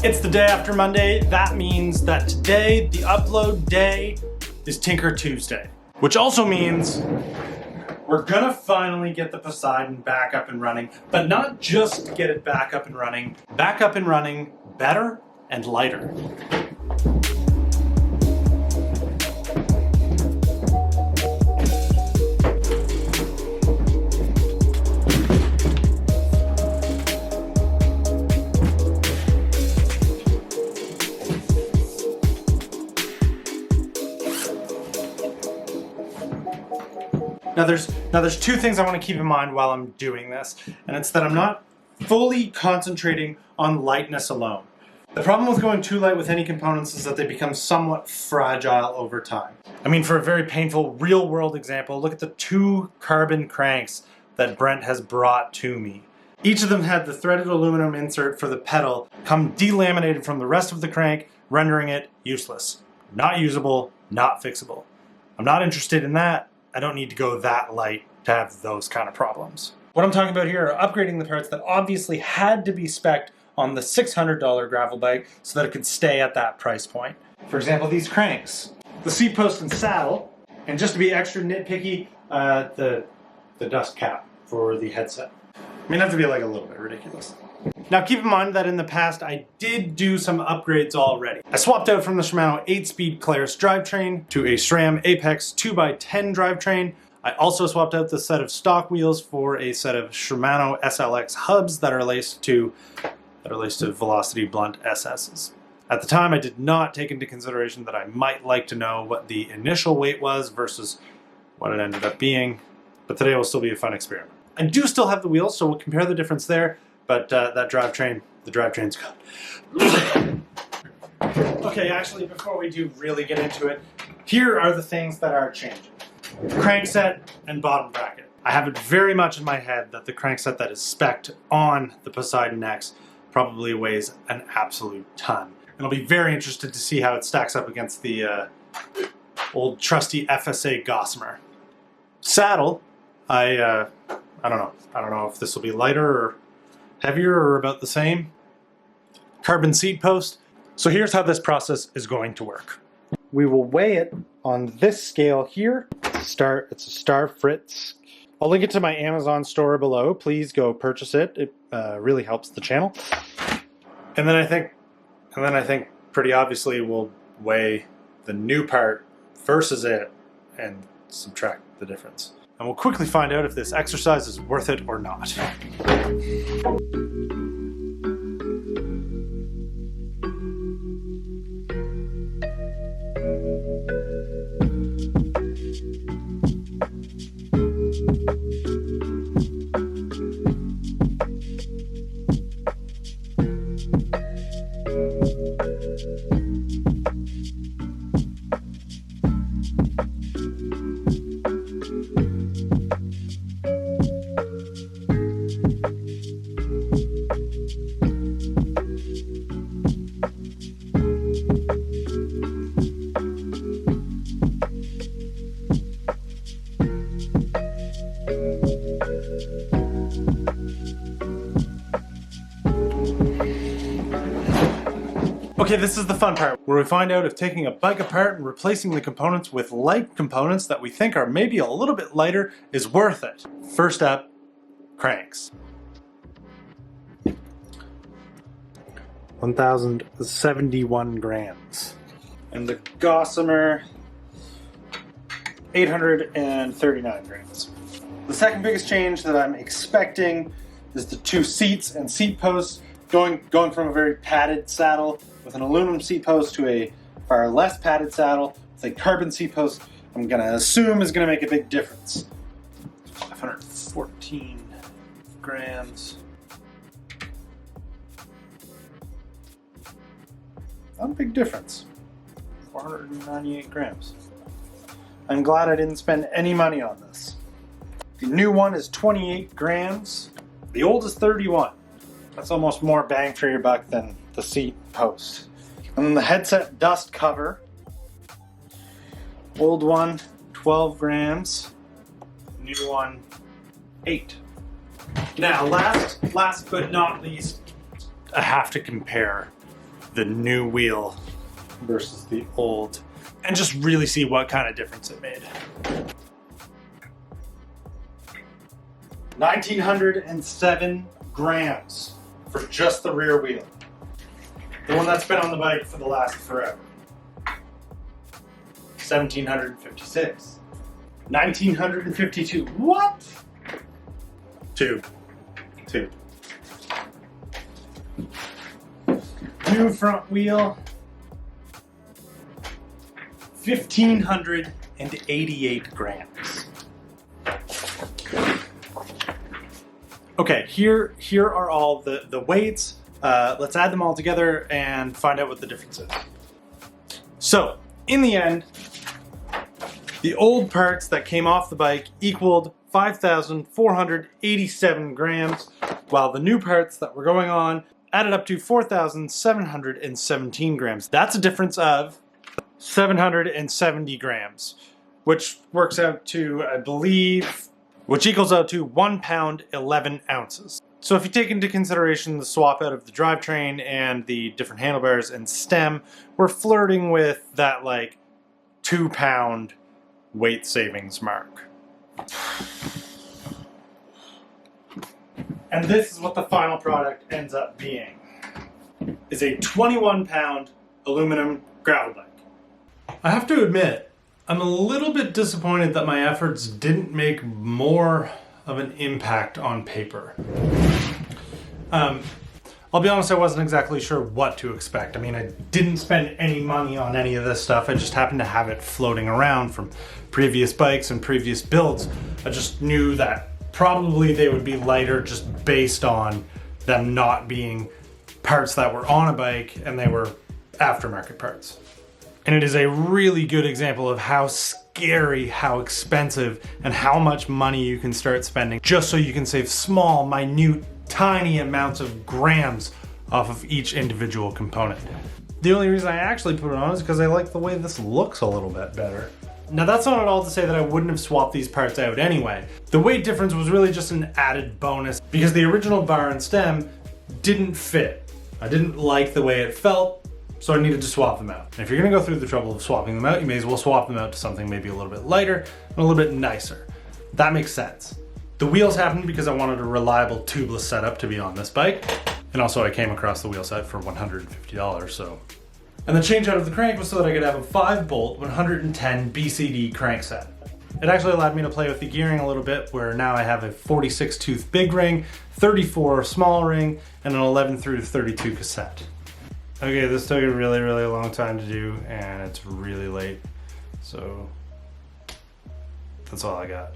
It's the day after Monday. That means that today, the upload day, is Tinker Tuesday. Which also means we're gonna finally get the Poseidon back up and running, but not just get it back up and running better and lighter. Now there's two things I want to keep in mind while I'm doing this, and it's that I'm not fully concentrating on lightness alone. The problem with going too light with any components is that they become somewhat fragile over time. I mean, for a very painful real-world example, look at the 2 carbon cranks that Brent has brought to me. Each of them had the threaded aluminum insert for the pedal come delaminated from the rest of the crank, rendering it useless. Not usable, not fixable. I'm not interested in that. I don't need to go that light to have those kind of problems. What I'm talking about here are upgrading the parts that obviously had to be spec'd on the $600 gravel bike so that it could stay at that price point. For example, these cranks, the seat post and saddle, and just to be extra nitpicky, the dust cap for the headset. I mean, that to be like a little bit ridiculous. Now keep in mind that in the past I did do some upgrades already. I swapped out from the Shimano 8-speed Claris drivetrain to a SRAM Apex 2x10 drivetrain. I also swapped out the set of stock wheels for a set of Shimano SLX hubs that are laced to Velocity Blunt SS's. At the time I did not take into consideration that I might like to know what the initial weight was versus what it ended up being, but today will still be a fun experiment. I do still have the wheels, so we'll compare the difference there. But the drivetrain's gone. Okay, actually, before we do really get into it, here are the things that are changing. Crankset and bottom bracket. I have it very much in my head that the crankset that is spec'd on the Poseidon X probably weighs an absolute ton. And I'll be very interested to see how it stacks up against the old trusty FSA Gossamer. Saddle, I don't know. I don't know if this will be lighter or heavier or about the same. Carbon seat post. So here's how this process is going to work. We will weigh it on this scale here. It's a Star Fritz. I'll link it to my Amazon store below. Please go purchase it. It really helps the channel. And then I think pretty obviously we'll weigh the new part versus it and subtract the difference. And we'll quickly find out if this exercise is worth it or not. Okay, this is the fun part, where we find out if taking a bike apart and replacing the components with light components that we think are maybe a little bit lighter is worth it. First up, cranks. 1,071 grams. And the Gossamer, 839 grams. The second biggest change that I'm expecting is the 2 seats and seat posts, going from a very padded saddle with an aluminum seat post to a far less padded saddle with a carbon seat post. I'm gonna assume is gonna make a big difference. 514 grams. Not a big difference. 498 grams. I'm glad I didn't spend any money on this. The new one is 28 grams. The old is 31. That's almost more bang for your buck than the seat post. And then the headset dust cover. Old one, 12 grams. New one, 8. Now, last but not least, I have to compare the new wheel versus the old and just really see what kind of difference it made. 1,907 grams for just the rear wheel. The one that's been on the bike for the last forever. 1,756. 1,952. What? Two. New front wheel. 1,588 grams. Okay, here are all the weights. Let's add them all together and find out what the difference is. So, in the end, the old parts that came off the bike equaled 5,487 grams, while the new parts that were going on added up to 4,717 grams. That's a difference of 770 grams, which works out to, I believe, which equals out to 1 pound, 11 ounces. So if you take into consideration the swap out of the drivetrain and the different handlebars and stem, we're flirting with that like 2 pound weight savings mark. And this is what the final product ends up being, is a 21 pound aluminum gravel bike. I have to admit, I'm a little bit disappointed that my efforts didn't make more of an impact on paper. I'll be honest, I wasn't exactly sure what to expect. I mean, I didn't spend any money on any of this stuff. I just happened to have it floating around from previous bikes and previous builds. I just knew that probably they would be lighter just based on them not being parts that were on a bike and they were aftermarket parts. And it is a really good example of how scary, how expensive, and how much money you can start spending just so you can save small, minute, tiny amounts of grams off of each individual component. The only reason I actually put it on is because I like the way this looks a little bit better. Now that's not at all to say that I wouldn't have swapped these parts out anyway. The weight difference was really just an added bonus because the original bar and stem didn't fit. I didn't like the way it felt, so I needed to swap them out. And if you're gonna go through the trouble of swapping them out, you may as well swap them out to something maybe a little bit lighter and a little bit nicer. That makes sense. The wheels happened because I wanted a reliable tubeless setup to be on this bike. And also I came across the wheel set for $150, so. And the change out of the crank was so that I could have a 5-bolt 110 BCD crank set. It actually allowed me to play with the gearing a little bit, where now I have a 46 tooth big ring, 34 small ring, and an 11 through 32 cassette. Okay, this took a really, really long time to do, and it's really late, so that's all I got.